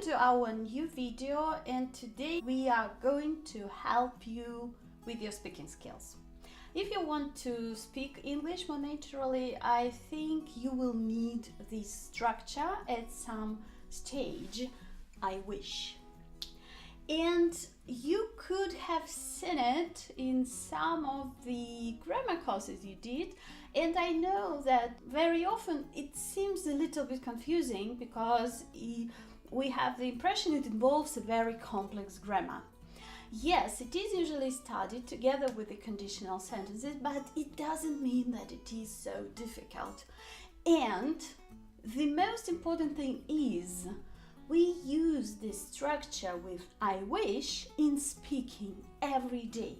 to our new video, and today we are going to help you with your speaking skills. If you want to speak English more naturally, I think you will need this structure at some stage, I wish. And you could have seen it in some of the grammar courses you did, and I know that very often it seems a little bit confusing because we have the impression it involves a very complex grammar. Yes, it is usually studied together with the conditional sentences, but it doesn't mean that it is so difficult. And the most important thing is we use this structure with I wish in speaking every day.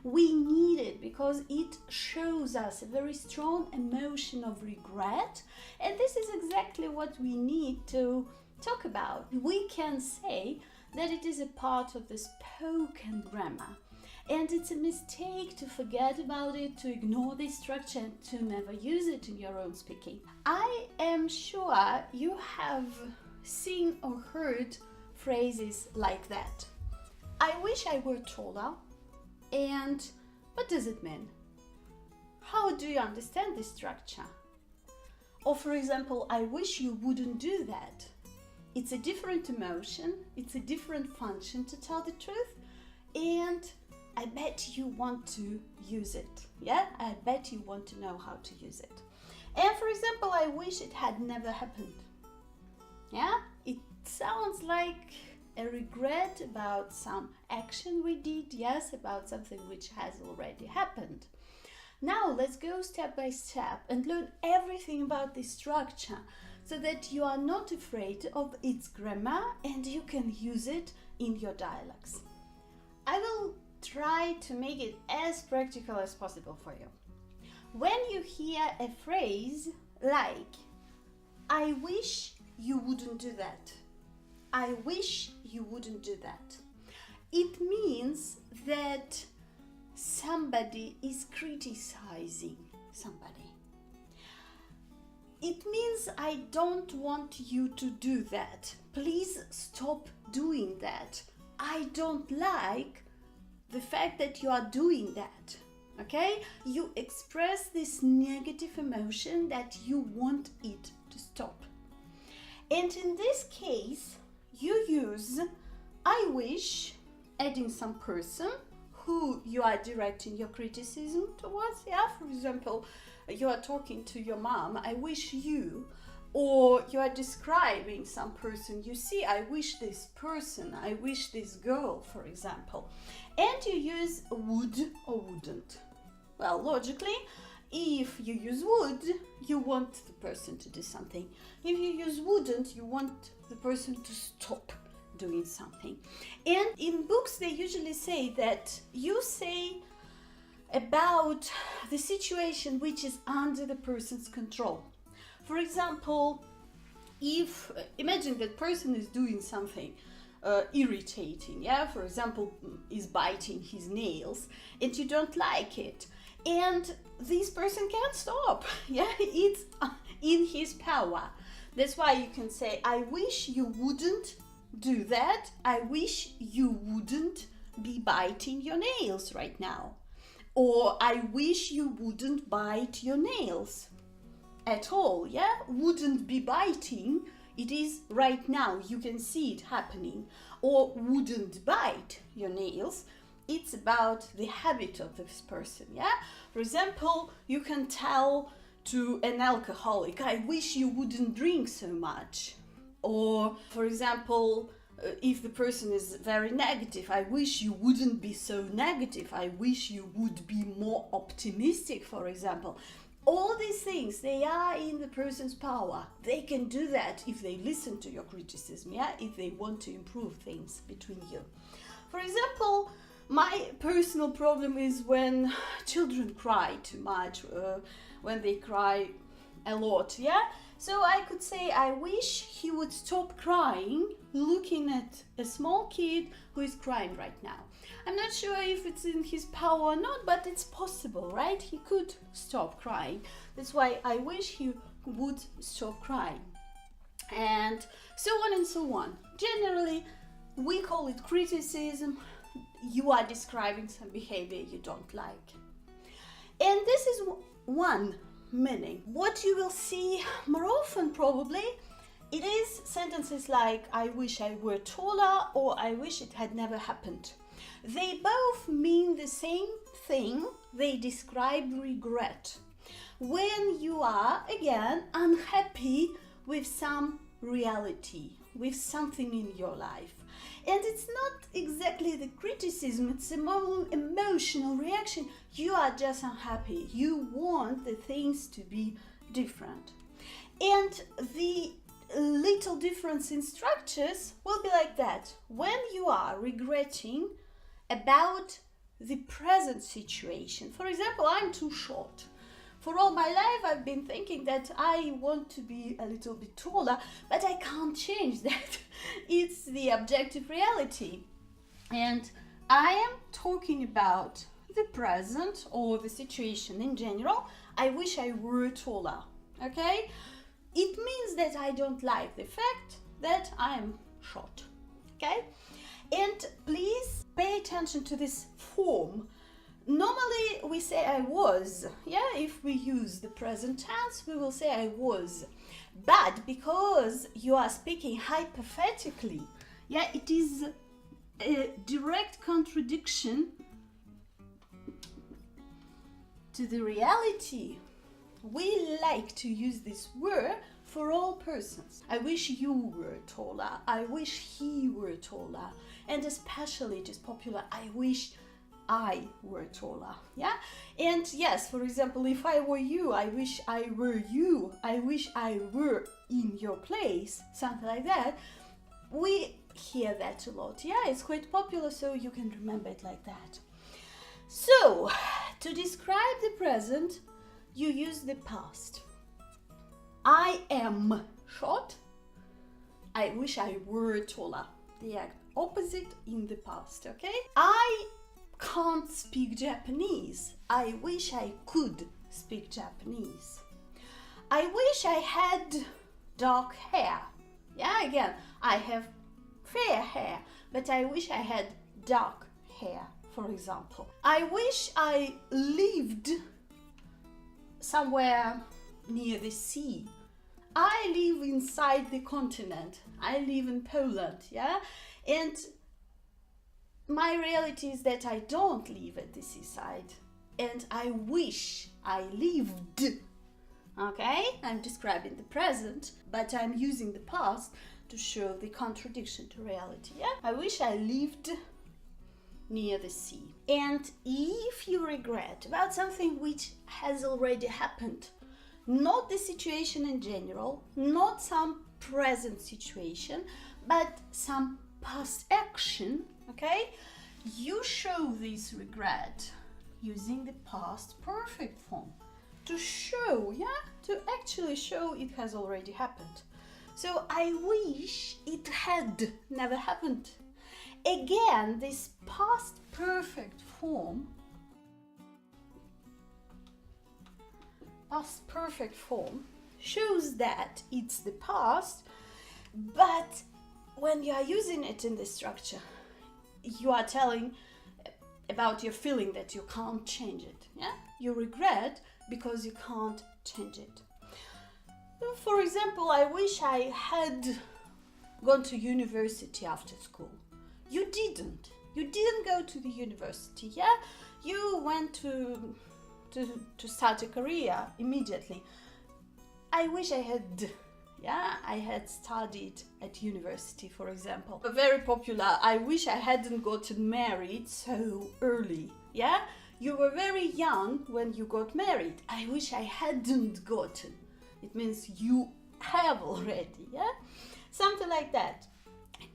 We need it because it shows us a very strong emotion of regret, and this is exactly what we need to talk about. We can say that it is a part of the spoken grammar, and it's a mistake to forget about it, to ignore this structure, and to never use it in your own speaking. I am sure you have seen or heard phrases like that. I wish I were taller. And what does it mean? How do you understand this structure? Or for example, I wish you wouldn't do that. It's a different emotion, it's a different function, to tell the truth, and I bet you want to use it. Yeah, I bet you want to know how to use it. And for example, I wish it had never happened. Yeah, it sounds like a regret about some action we did, yes, about something which has already happened. Now let's go step by step and learn everything about this structure so that you are not afraid of its grammar and you can use it in your dialogues. I will try to make it as practical as possible for you. When you hear a phrase like, I wish you wouldn't do that, I wish you wouldn't do that, it means that somebody is criticizing somebody. It means I don't want you to do that. Please stop doing that. I don't like the fact that you are doing that. Okay? You express this negative emotion that you want it to stop. And in this case, you use I wish, adding some person who you are directing your criticism towards. Yeah, for example, you are talking to your mom, I wish you, or you are describing some person, you see, I wish this person, I wish this girl, for example. And you use would or wouldn't. Well, logically, if you use would, you want the person to do something. If you use wouldn't, you want the person to stop doing something. And in books they usually say that you say about the situation which is under the person's control. For example, if imagine that person is doing something irritating, yeah, for example, is biting his nails and you don't like it, and this person can't stop. Yeah, it's in his power. That's why you can say, I wish you wouldn't do that. I wish you wouldn't be biting your nails right now. Or I wish you wouldn't bite your nails at all. Yeah, wouldn't be biting. It is right now. You can see it happening. Or wouldn't bite your nails. It's about the habit of this person. Yeah, for example, you can tell to an alcoholic, I wish you wouldn't drink so much. Or, for example, if the person is very negative, I wish you wouldn't be so negative. I wish you would be more optimistic, for example. All these things, they are in the person's power. They can do that if they listen to your criticism, yeah, if they want to improve things between you. For example, my personal problem is when children cry too much, when they cry a lot, yeah? So I could say, I wish he would stop crying looking at a small kid who is crying right now. I'm not sure if it's in his power or not, but it's possible, right? He could stop crying. That's why I wish he would stop crying. and so on and so on. Generally, we call it criticism. You are describing some behavior you don't like. And this is one meaning. What you will see more often probably, it is sentences like I wish I were taller or I wish it had never happened. They both mean the same thing. They describe regret. When you are, again, unhappy with some reality, with something in your life. And it's not exactly the criticism, it's a more emotional reaction. You are just unhappy. You want the things to be different. And the little difference in structures will be like that. When you are regretting about the present situation, for example, I'm too short. For all my life, I've been thinking that I want to be a little bit taller, but I can't change that. It's the objective reality. And I am talking about the present or the situation in general. I wish I were taller, okay? It means that I don't like the fact that I am short, okay? And please pay attention to this form. Normally we say I was, if we use the present tense, we will say I was. But because you are speaking hypothetically, it is a direct contradiction to the reality. We like to use this word for all persons. I wish you were taller. I wish he were taller. And especially it is popular, I wish I were taller, And yes, for example, if I were you, I wish I were you. I wish I were in your place, something like that. We hear that a lot, It's quite popular, so you can remember it like that. So, to describe the present, you use the past. I am short. I wish I were taller. The opposite in the past, okay? I can't speak Japanese. I wish I could speak Japanese. I wish I had dark hair. Again, I have fair hair, but I wish I had dark hair, for example. I wish I lived somewhere near the sea. I live inside the continent. I live in Poland, And my reality is that I don't live at the seaside, and I wish I lived. Okay? I'm describing the present, but I'm using the past to show the contradiction to reality, I wish I lived near the sea. And if you regret about something which has already happened, not the situation in general, not some present situation, but some past action, okay? You show this regret using the past perfect form to show, to actually show it has already happened. So I wish it had never happened. Again, this past perfect form shows that it's the past, but when you are using it in the structure, you are telling about your feeling that you can't change it. You regret because you can't change it. For example, I wish I had gone to university after school. You didn't. You didn't go to the university, You went to start a career immediately. I wish I had, I had studied at university, for example. But very popular, I wish I hadn't gotten married so early, You were very young when you got married. I wish I hadn't gotten. It means you have already, Something like that.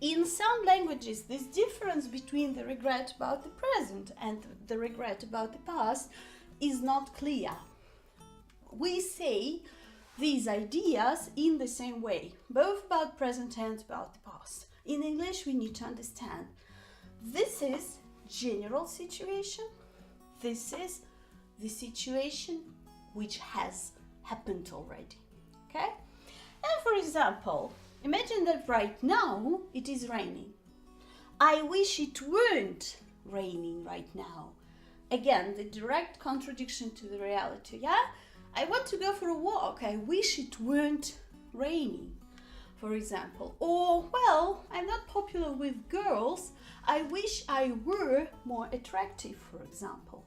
In some languages, this difference between the regret about the present and the regret about the past is not clear. We say these ideas in the same way, both about present and about the past. In English, we need to understand this is general situation. This is the situation which has happened already. Okay? And for example, Imagine that right now it is raining. I wish it weren't raining right now. Again, the direct contradiction to the reality, yeah? I want to go for a walk. I wish it weren't raining, for example. Or, well, I'm not popular with girls. I wish I were more attractive, for example.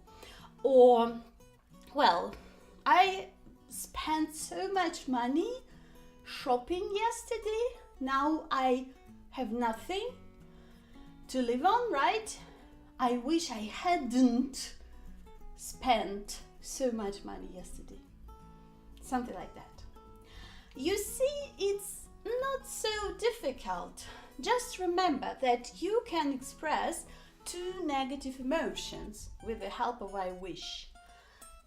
Or, well, I spent so much money shopping yesterday. Now I have nothing to live on, right? I wish I hadn't spent so much money yesterday. Something like that. You see, it's not so difficult. Just remember that you can express two negative emotions with the help of I wish.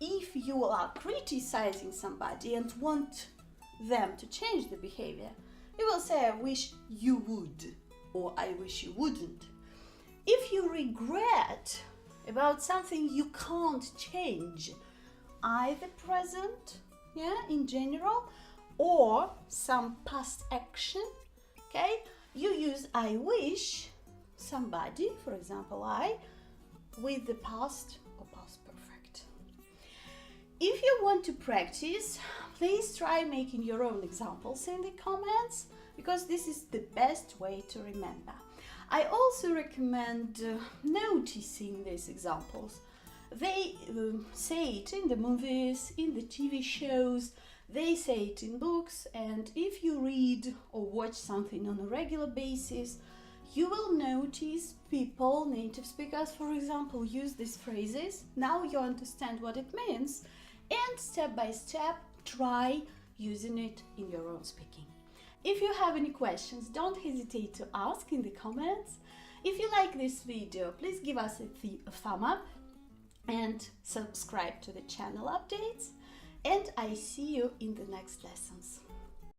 If you are criticizing somebody and want them to change the behavior, you will say, I wish you would, or I wish you wouldn't. If you regret about something you can't change, either present, in general, or some past action, okay, you use I wish somebody, for example, I, with the past or past perfect. If you want to practice, please try making your own examples in the comments, because this is the best way to remember. I also recommend noticing these examples. They say it in the movies, in the TV shows, they say it in books, and if you read or watch something on a regular basis, you will notice people, native speakers, for example, use these phrases. Now you understand what it means, and step by step, try using it in your own speaking. If you have any questions, don't hesitate to ask in the comments. If you like this video, please give us a thumb up and subscribe to the channel updates. And I see you in the next lessons.